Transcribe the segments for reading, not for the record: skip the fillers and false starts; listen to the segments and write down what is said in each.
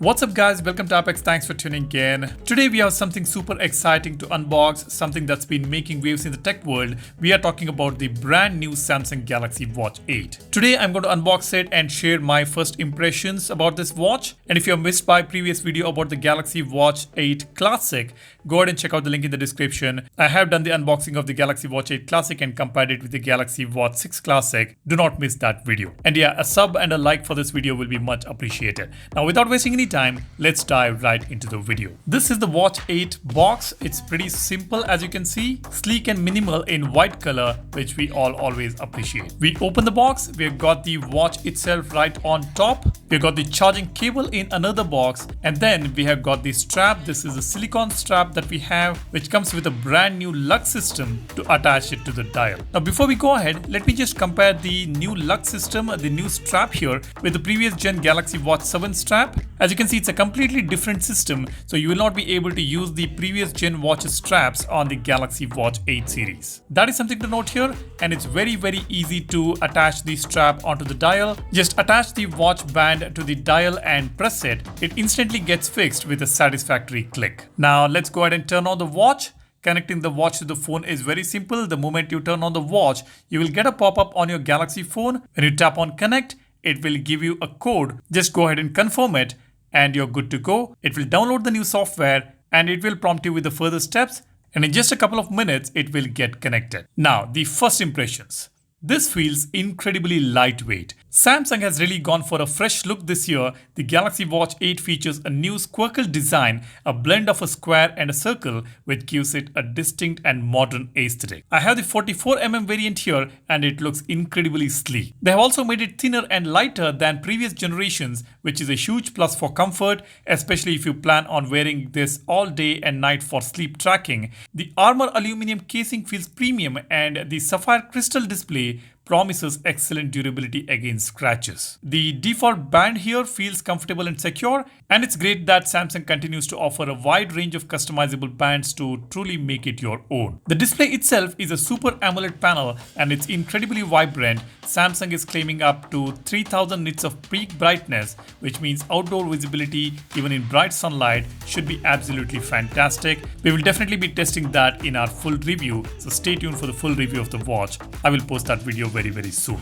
What's up guys, welcome to Apex, thanks for tuning in. Today we have something super exciting to unbox, something that's been making waves in the tech world. We are talking about the brand new Samsung Galaxy Watch 8. Today I'm going to unbox it and share my first impressions about this watch. And if you have missed my previous video about the Galaxy Watch 8 Classic, go ahead and check out the link in the description. I have done the unboxing of the Galaxy Watch 8 Classic and compared it with the Galaxy Watch 6 Classic. Do not miss that video. And yeah, a sub and a like for this video will be much appreciated. Now without wasting any time, let's dive right into the video. This is the Watch 8 box. It's pretty simple as you can see, sleek and minimal in white color, which we all always appreciate. We open the box, we've got the watch itself right on top. We've got the charging cable in another box, and then we have got the strap. This is a silicone strap that we have, which comes with a brand new lug system to attach it to the dial. Now before we go ahead, let me just compare the new lug system, the new strap here, with the previous gen Galaxy Watch 7 strap. As you can see, it's a completely different system, so you will not be able to use the previous gen watch straps on the Galaxy Watch 8 series. That is something to note here, and it's very easy to attach the strap onto the dial. Just attach the watch band to the dial and press it. It instantly gets fixed with a satisfactory click. Now let's go ahead and turn on the watch. Connecting the watch to the phone is very simple. The moment you turn on the watch, you will get a pop-up on your Galaxy phone. When you tap on connect, it will give you a code. Just go ahead and confirm it and you're good to go. It will download the new software and it will prompt you with the further steps, and in just a couple of minutes it will get connected. Now the first impressions. This feels incredibly lightweight. Samsung has really gone for a fresh look this year. The Galaxy Watch 8 features a new squircle design, a blend of a square and a circle, which gives it a distinct and modern aesthetic. I have the 44mm variant here and it looks incredibly sleek. They have also made it thinner and lighter than previous generations, which is a huge plus for comfort, especially if you plan on wearing this all day and night for sleep tracking. The armor aluminum casing feels premium, and the sapphire crystal display promises excellent durability against scratches. The default band here feels comfortable and secure, and it's great that Samsung continues to offer a wide range of customizable bands to truly make it your own. The display itself is a Super AMOLED panel and it's incredibly vibrant. Samsung is claiming up to 3000 nits of peak brightness, which means outdoor visibility even in bright sunlight should be absolutely fantastic. We will definitely be testing that in our full review, so stay tuned for the full review of the watch. I will post that video very soon.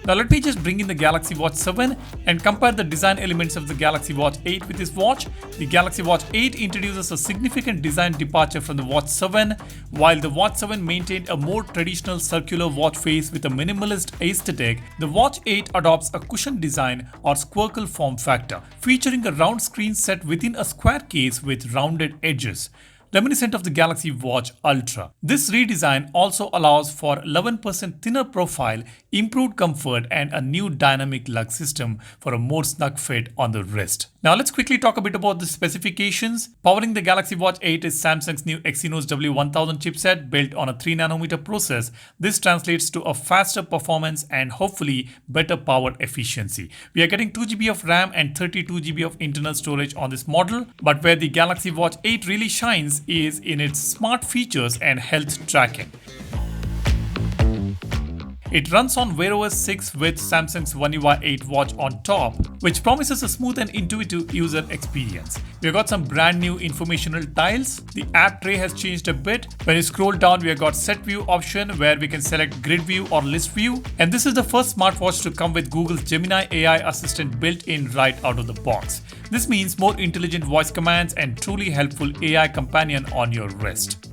Now let me just bring in the Galaxy Watch 7 and compare the design elements of the Galaxy Watch 8 with this watch. The Galaxy Watch 8 introduces a significant design departure from the Watch 7, while the Watch 7 maintained a more traditional circular watch face with a minimalist aesthetic. The Watch 8 adopts a cushion design or squircle form factor, featuring a round screen set within a square case with rounded edges, reminiscent of the Galaxy Watch Ultra. This redesign also allows for 11% thinner profile, improved comfort, and a new dynamic lug system for a more snug fit on the wrist. Now let's quickly talk a bit about the specifications. Powering the Galaxy Watch 8 is Samsung's new Exynos W1000 chipset built on a 3nm process. This translates to a faster performance and hopefully better power efficiency. We are getting 2GB of RAM and 32GB of internal storage on this model, but where the Galaxy Watch 8 really shines is in its smart features and health tracking. It runs on Wear OS 6 with Samsung's One UI 8 watch on top, which promises a smooth and intuitive user experience. We've got some brand new informational tiles. The app tray has changed a bit. When you scroll down, we've got set view option where we can select grid view or list view. And this is the first smartwatch to come with Google's Gemini AI assistant built in right out of the box. This means more intelligent voice commands and truly helpful AI companion on your wrist.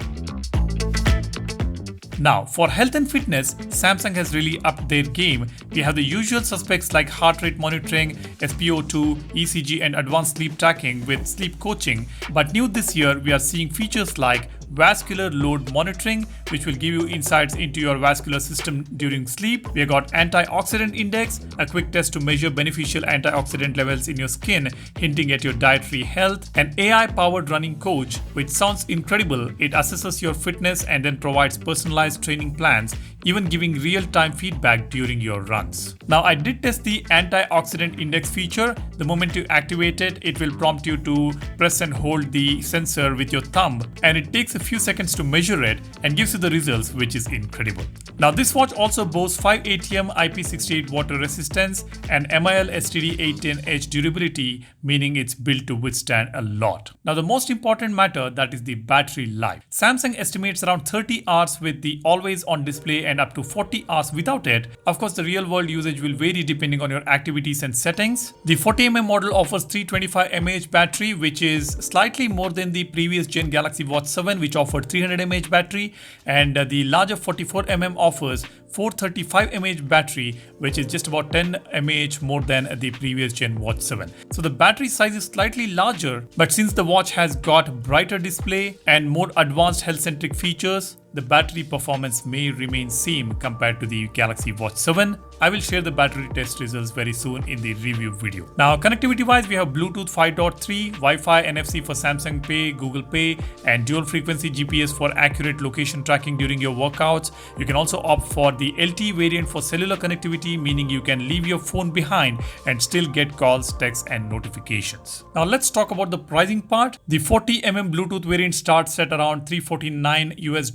Now, for health and fitness, Samsung has really upped their game. We have the usual suspects like heart rate monitoring, SpO2, ECG, and advanced sleep tracking with sleep coaching. But new this year, we are seeing features like vascular load monitoring, which will give you insights into your vascular system during sleep. We have got antioxidant index, a quick test to measure beneficial antioxidant levels in your skin, hinting at your dietary health. An AI-powered running coach, which sounds incredible. It assesses your fitness and then provides personalized training plans, even giving real-time feedback during your runs. Now, I did test the antioxidant index feature. The moment you activate it, it will prompt you to press and hold the sensor with your thumb, and it takes a few seconds to measure it and gives you the results, which is incredible. Now this watch also boasts 5 ATM IP68 water resistance and MIL STD 810H durability, meaning it's built to withstand a lot. Now the most important matter, that is the battery life. Samsung estimates around 30 hours with the always on display and up to 40 hours without it. Of course, the real world usage will vary depending on your activities and settings. The 40mm model offers 325 mAh battery, which is slightly more than the previous gen Galaxy Watch 7, which offered 300 mAh battery, and the larger 44mm offers 435 mAh battery, which is just about 10 mAh more than the previous gen Watch 7. So the battery size is slightly larger, but since the watch has got brighter display and more advanced health-centric features, the battery performance may remain same compared to the Galaxy Watch 7. I will share the battery test results very soon in the review video. Now connectivity wise, we have Bluetooth 5.3, Wi-Fi, NFC for Samsung Pay, Google Pay, and dual frequency GPS for accurate location tracking during your workouts. You can also opt for the LTE variant for cellular connectivity, meaning you can leave your phone behind and still get calls, texts, and notifications. Now let's talk about the pricing part. The 40mm Bluetooth variant starts at around $349 US,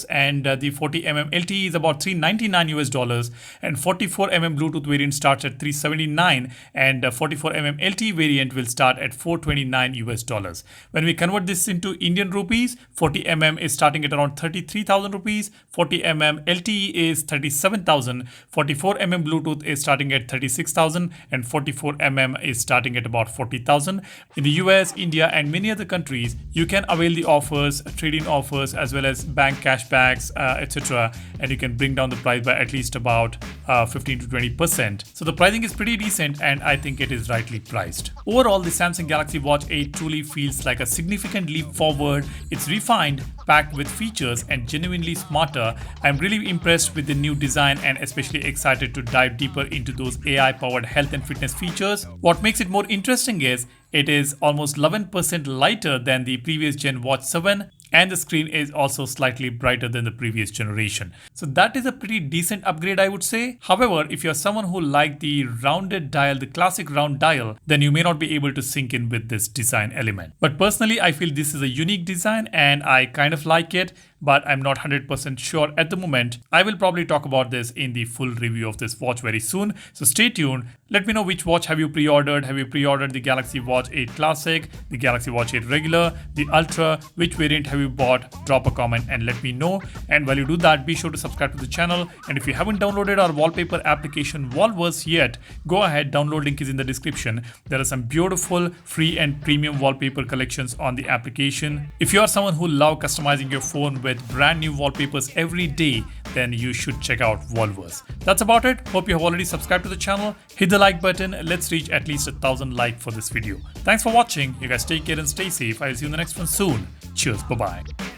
and the 40mm LTE is about $399 US, and 44mm Bluetooth variant starts at $379, and 44mm LTE variant will start at $429 US. When we convert this into Indian rupees, 40mm is starting at around 33,000 rupees, 40mm LTE is 37,000, 44mm Bluetooth is starting at 36,000, and 44mm is starting at about 40,000. In the US, India, and many other countries, you can avail the offers, trade-in offers, as well as bank cashbacks, etc., and you can bring down the price by at least about 15 to 20%. So the pricing is pretty decent, and I think it is rightly priced. Overall, the Samsung Galaxy Watch 8 truly feels like a significant leap forward. It's refined, packed with features, and genuinely smarter. I'm really impressed with the new design and especially excited to dive deeper into those AI-powered health and fitness features. What makes it more interesting is it is almost 11% lighter than the previous gen Watch 7, and the screen is also slightly brighter than the previous generation. So that is a pretty decent upgrade, I would say. However, if you're someone who liked the rounded dial, the classic round dial, then you may not be able to sync in with this design element. But personally, I feel this is a unique design and I kind of like it, but I'm not 100% sure at the moment. I will probably talk about this in the full review of this watch very soon. So stay tuned. Let me know which watch have you pre-ordered. Have you pre-ordered the Galaxy Watch 8 Classic, the Galaxy Watch 8 Regular, the Ultra? Which variant have you bought? Drop a comment and let me know. And while you do that, be sure to subscribe to the channel. And if you haven't downloaded our wallpaper application Wallverse yet, go ahead, download link is in the description. There are some beautiful free and premium wallpaper collections on the application. If you are someone who loves customizing your phone with brand new wallpapers every day, then you should check out Wallverse. That's about it. Hope you have already subscribed to the channel. Hit the like button. Let's reach at least 1,000 likes for this video. Thanks for watching. You guys take care and stay safe. I'll see you in the next one soon. Cheers. Bye-bye.